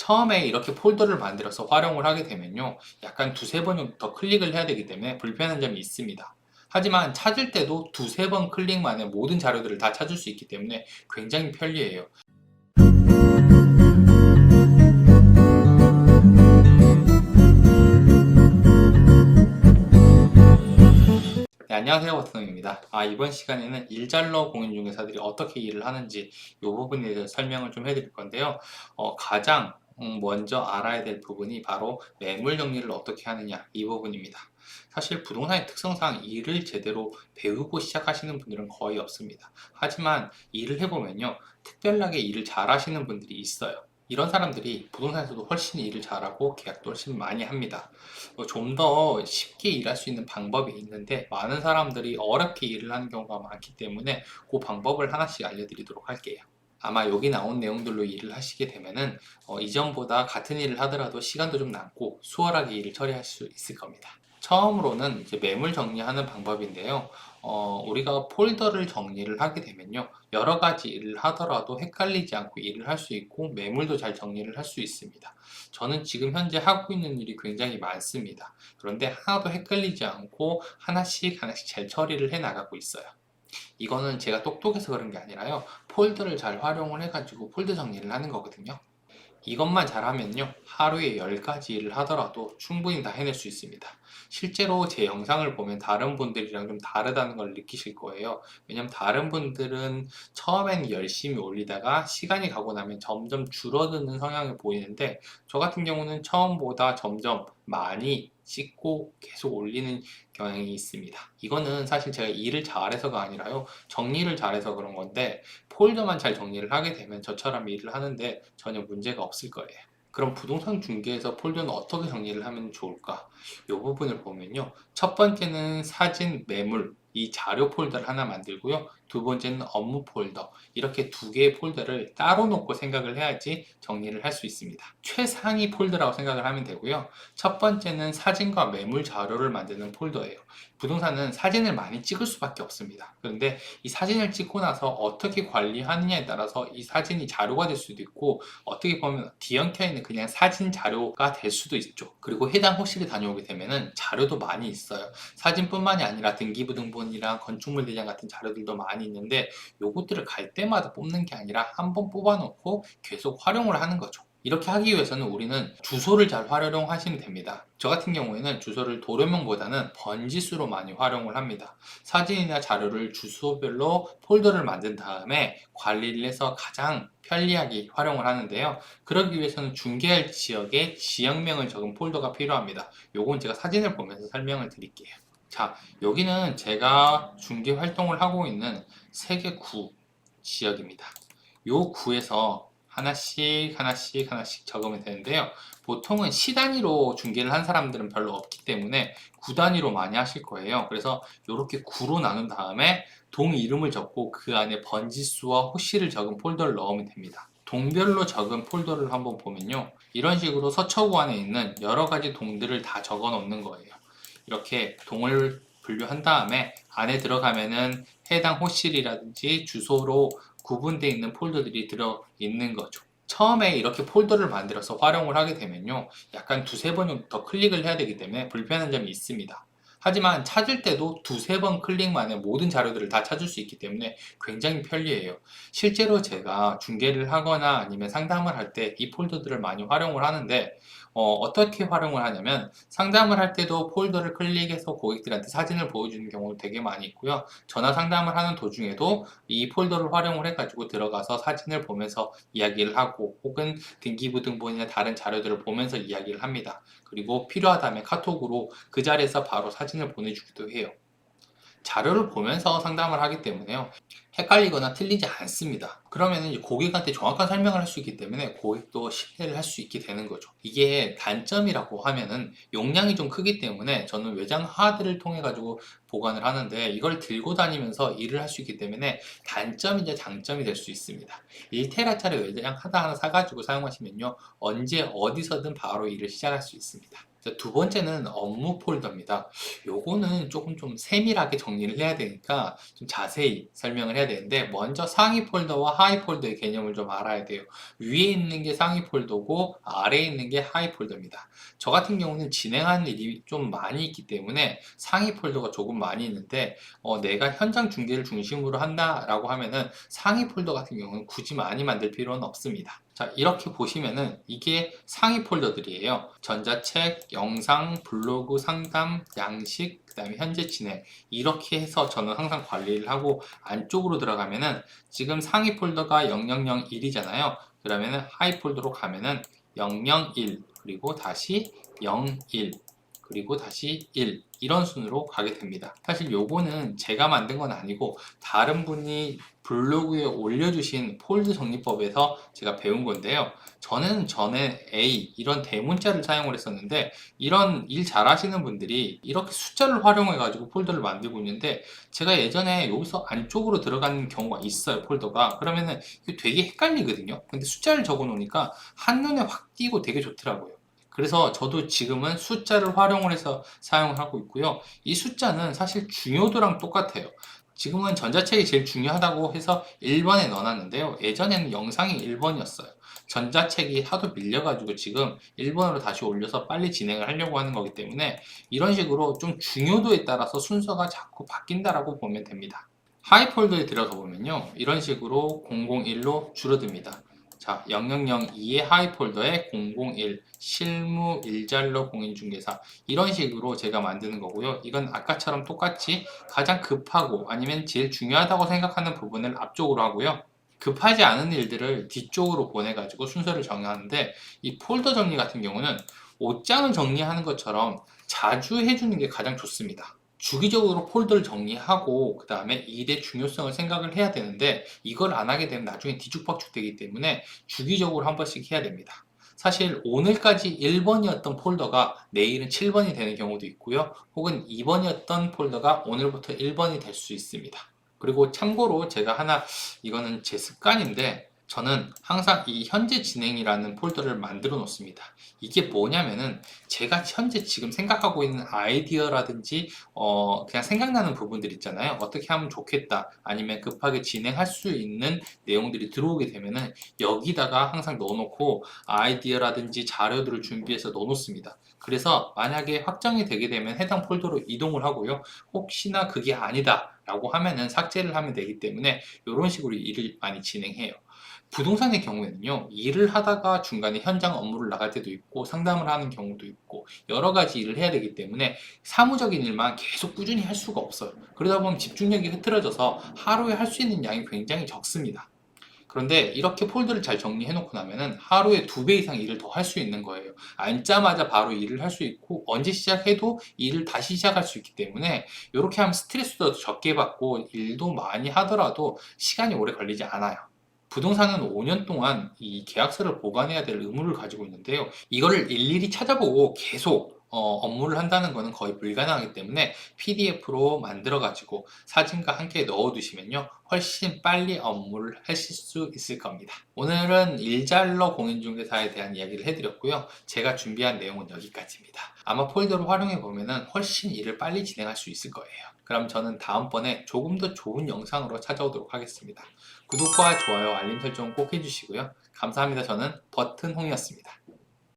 처음에 이렇게 폴더를 만들어서 활용을 하게 되면요, 약간 두세 번 정도 더 클릭을 해야 되기 때문에 불편한 점이 있습니다. 하지만 찾을 때도 두세 번 클릭 만에 모든 자료들을 다 찾을 수 있기 때문에 굉장히 편리해요. 네, 안녕하세요. 버튼입니다. 이번 시간에는 일잘러 공인중개사들이 어떻게 일을 하는지 이 부분에 대해서 설명을 좀 해드릴 건데요. 가장 먼저 알아야 될 부분이 바로 매물 정리를 어떻게 하느냐, 이 부분입니다. 사실 부동산의 특성상 일을 제대로 배우고 시작하시는 분들은 거의 없습니다. 하지만 일을 해보면요, 특별하게 일을 잘 하시는 분들이 있어요. 이런 사람들이 부동산에서도 훨씬 일을 잘하고 계약도 훨씬 많이 합니다. 좀 더 쉽게 일할 수 있는 방법이 있는데, 많은 사람들이 어렵게 일을 하는 경우가 많기 때문에 그 방법을 하나씩 알려드리도록 할게요. 아마 여기 나온 내용들로 일을 하시게 되면은 이전보다 같은 일을 하더라도 시간도 좀 남고 수월하게 일을 처리할 수 있을 겁니다. 처음으로는 이제 매물 정리하는 방법인데요. 우리가 폴더를 정리를 하게 되면요, 여러 가지 일을 하더라도 헷갈리지 않고 일을 할 수 있고 매물도 잘 정리를 할 수 있습니다. 저는 지금 현재 하고 있는 일이 굉장히 많습니다. 그런데 하나도 헷갈리지 않고 하나씩 하나씩 잘 처리를 해 나가고 있어요. 이거는 제가 똑똑해서 그런 게 아니라요, 폴더를 잘 활용을 해가지고 폴더 정리를 하는 거거든요. 이것만 잘하면요, 하루에 10가지 일을 하더라도 충분히 다 해낼 수 있습니다. 실제로 제 영상을 보면 다른 분들이랑 좀 다르다는 걸 느끼실 거예요. 왜냐면 다른 분들은 처음에는 열심히 올리다가 시간이 가고 나면 점점 줄어드는 성향을 보이는데, 저 같은 경우는 처음보다 점점 많이 찍고 계속 올리는 경향이 있습니다. 이거는 사실 제가 일을 잘해서가 아니라요, 정리를 잘해서 그런 건데, 폴더만 잘 정리를 하게 되면 저처럼 일을 하는데 전혀 문제가 없을 거예요. 그럼 부동산 중개에서 폴더는 어떻게 정리를 하면 좋을까? 이 부분을 보면요, 첫 번째는 사진, 매물, 이 자료 폴더를 하나 만들고요, 두 번째는 업무 폴더, 이렇게 두 개의 폴더를 따로 놓고 생각을 해야지 정리를 할 수 있습니다. 최상위 폴더라고 생각을 하면 되고요, 첫 번째는 사진과 매물 자료를 만드는 폴더예요. 부동산은 사진을 많이 찍을 수밖에 없습니다. 그런데 이 사진을 찍고 나서 어떻게 관리하느냐에 따라서 이 사진이 자료가 될 수도 있고, 어떻게 보면 뒤엉켜 있는 그냥 사진 자료가 될 수도 있죠. 그리고 해당 호실에 다녀오게 되면은 자료도 많이 있어요. 사진뿐만이 아니라 등기부등본이랑 건축물 대장 같은 자료들도 많이 있는데, 요것들을 갈 때마다 뽑는 게 아니라 한번 뽑아놓고 계속 활용을 하는 거죠. 이렇게 하기 위해서는 우리는 주소를 잘 활용하시면 됩니다. 저 같은 경우에는 주소를 도료명보다는 번지수로 많이 활용을 합니다. 사진이나 자료를 주소별로 폴더를 만든 다음에 관리를 해서 가장 편리하게 활용을 하는데요. 그러기 위해서는 중개할 지역에 지역명을 적은 폴더가 필요합니다. 요건 제가 사진을 보면서 설명을 드릴게요. 자, 여기는 제가 중개 활동을 하고 있는 세계구 지역입니다. 요 구에서 하나씩 하나씩 하나씩 적으면 되는데요. 보통은 시 단위로 중개를 한 사람들은 별로 없기 때문에 구 단위로 많이 하실 거예요. 그래서 이렇게 구로 나눈 다음에 동 이름을 적고 그 안에 번지수와 호실을 적은 폴더를 넣으면 됩니다. 동별로 적은 폴더를 한번 보면요, 이런 식으로 서초구 안에 있는 여러 가지 동들을 다 적어 놓는 거예요. 이렇게 동을 분류한 다음에 안에 들어가면은 해당 호실이라든지 주소로 구분되어 있는 폴더들이 들어 있는 거죠. 처음에 이렇게 폴더를 만들어서 활용을 하게 되면요, 약간 두세 번 정도 더 클릭을 해야 되기 때문에 불편한 점이 있습니다. 하지만 찾을 때도 두세 번 클릭 만에 모든 자료들을 다 찾을 수 있기 때문에 굉장히 편리해요. 실제로 제가 중개를 하거나 아니면 상담을 할 때 이 폴더들을 많이 활용을 하는데, 어떻게 활용을 하냐면, 상담을 할 때도 폴더를 클릭해서 고객들한테 사진을 보여주는 경우도 되게 많이 있고요, 전화 상담을 하는 도중에도 이 폴더를 활용을 해가지고 들어가서 사진을 보면서 이야기를 하고, 혹은 등기부등본이나 다른 자료들을 보면서 이야기를 합니다. 그리고 필요하다면 카톡으로 그 자리에서 바로 사진을 보내주기도 해요. 자료를 보면서 상담을 하기 때문에요, 헷갈리거나 틀리지 않습니다. 그러면 이제 고객한테 정확한 설명을 할 수 있기 때문에 고객도 신뢰를 할 수 있게 되는 거죠. 이게 단점이라고 하면은 용량이 좀 크기 때문에 저는 외장 하드를 통해 가지고 보관을 하는데, 이걸 들고 다니면서 일을 할 수 있기 때문에 단점이자 장점이 될 수 있습니다. 1테라짜리 외장 하드 하나 사가지고 사용하시면요, 언제 어디서든 바로 일을 시작할 수 있습니다. 두 번째는 업무 폴더입니다. 요거는 조금 좀 세밀하게 정리를 해야 되니까 좀 자세히 설명을 해야 되는데, 먼저 상위 폴더와 하위 폴더의 개념을 좀 알아야 돼요. 위에 있는 게 상위 폴더고 아래에 있는 게 하위 폴더입니다. 저 같은 경우는 진행하는 일이 좀 많이 있기 때문에 상위 폴더가 조금 많이 있는데, 내가 현장 중계를 중심으로 한다라고 하면은 상위 폴더 같은 경우는 굳이 많이 만들 필요는 없습니다. 자, 이렇게 보시면은 이게 상위 폴더들이에요. 전자책, 영상, 블로그, 상담, 양식, 그 다음에 현재 진행, 이렇게 해서 저는 항상 관리를 하고, 안쪽으로 들어가면은 지금 상위 폴더가 0001이잖아요. 그러면은 하위 폴더로 가면은 001, 그리고 다시 01, 그리고 다시 1, 이런 순으로 가게 됩니다. 사실 요거는 제가 만든 건 아니고 다른 분이 블로그에 올려주신 폴드 정리법에서 제가 배운 건데요. 저는 전에 A, 이런 대문자를 사용을 했었는데, 이런 일 잘하시는 분들이 이렇게 숫자를 활용해 가지고 폴더를 만들고 있는데, 제가 예전에 여기서 안쪽으로 들어가는 경우가 있어요, 폴더가. 그러면은 이게 되게 헷갈리거든요. 근데 숫자를 적어 놓으니까 한눈에 확 띄고 되게 좋더라고요. 그래서 저도 지금은 숫자를 활용을 해서 사용을 하고 있고요. 이 숫자는 사실 중요도랑 똑같아요. 지금은 전자책이 제일 중요하다고 해서 1번에 넣어놨는데요. 예전에는 영상이 1번이었어요. 전자책이 하도 밀려가지고 지금 1번으로 다시 올려서 빨리 진행을 하려고 하는 거기 때문에, 이런 식으로 좀 중요도에 따라서 순서가 자꾸 바뀐다라고 보면 됩니다. 하이 폴더에 들어가 보면요, 이런 식으로 001로 줄어듭니다. 자, 0002의 하이 폴더에 001 실무 일잘로 공인중개사, 이런 식으로 제가 만드는 거고요. 이건 아까처럼 똑같이 가장 급하고 아니면 제일 중요하다고 생각하는 부분을 앞쪽으로 하고요. 급하지 않은 일들을 뒤쪽으로 보내가지고 순서를 정하는데, 이 폴더 정리 같은 경우는 옷장을 정리하는 것처럼 자주 해주는 게 가장 좋습니다. 주기적으로 폴더를 정리하고 그 다음에 일의 중요성을 생각을 해야 되는데, 이걸 안 하게 되면 나중에 뒤죽박죽 되기 때문에 주기적으로 한 번씩 해야 됩니다. 사실 오늘까지 1번이었던 폴더가 내일은 7번이 되는 경우도 있고요. 혹은 2번이었던 폴더가 오늘부터 1번이 될 수 있습니다. 그리고 참고로 제가 하나, 이거는 제 습관인데, 저는 항상 이 현재 진행이라는 폴더를 만들어 놓습니다. 이게 뭐냐면은, 제가 현재 지금 생각하고 있는 아이디어라든지 그냥 생각나는 부분들 있잖아요. 어떻게 하면 좋겠다, 아니면 급하게 진행할 수 있는 내용들이 들어오게 되면은 여기다가 항상 넣어놓고 아이디어라든지 자료들을 준비해서 넣어놓습니다. 그래서 만약에 확정이 되게 되면 해당 폴더로 이동을 하고요. 혹시나 그게 아니다 라고 하면은 삭제를 하면 되기 때문에 이런 식으로 일을 많이 진행해요. 부동산의 경우에는요, 일을 하다가 중간에 현장 업무를 나갈 때도 있고 상담을 하는 경우도 있고 여러 가지 일을 해야 되기 때문에 사무적인 일만 계속 꾸준히 할 수가 없어요. 그러다 보면 집중력이 흐트러져서 하루에 할 수 있는 양이 굉장히 적습니다. 그런데 이렇게 폴더를 잘 정리해 놓고 나면은 하루에 2배 이상 일을 더 할 수 있는 거예요. 앉자마자 바로 일을 할 수 있고, 언제 시작해도 일을 다시 시작할 수 있기 때문에 이렇게 하면 스트레스도 적게 받고 일도 많이 하더라도 시간이 오래 걸리지 않아요. 부동산은 5년 동안 이 계약서를 보관해야 될 의무를 가지고 있는데요. 이거를 일일이 찾아보고 계속 업무를 한다는 것은 거의 불가능하기 때문에 PDF로 만들어 가지고 사진과 함께 넣어 두시면요, 훨씬 빨리 업무를 하실 수 있을 겁니다. 오늘은 일잘러 공인중개사에 대한 이야기를 해드렸고요. 제가 준비한 내용은 여기까지입니다. 아마 폴더를 활용해 보면은 훨씬 일을 빨리 진행할 수 있을 거예요. 그럼 저는 다음번에 조금 더 좋은 영상으로 찾아오도록 하겠습니다. 구독과 좋아요, 알림 설정 꼭 해주시고요. 감사합니다. 저는 버튼홍이었습니다.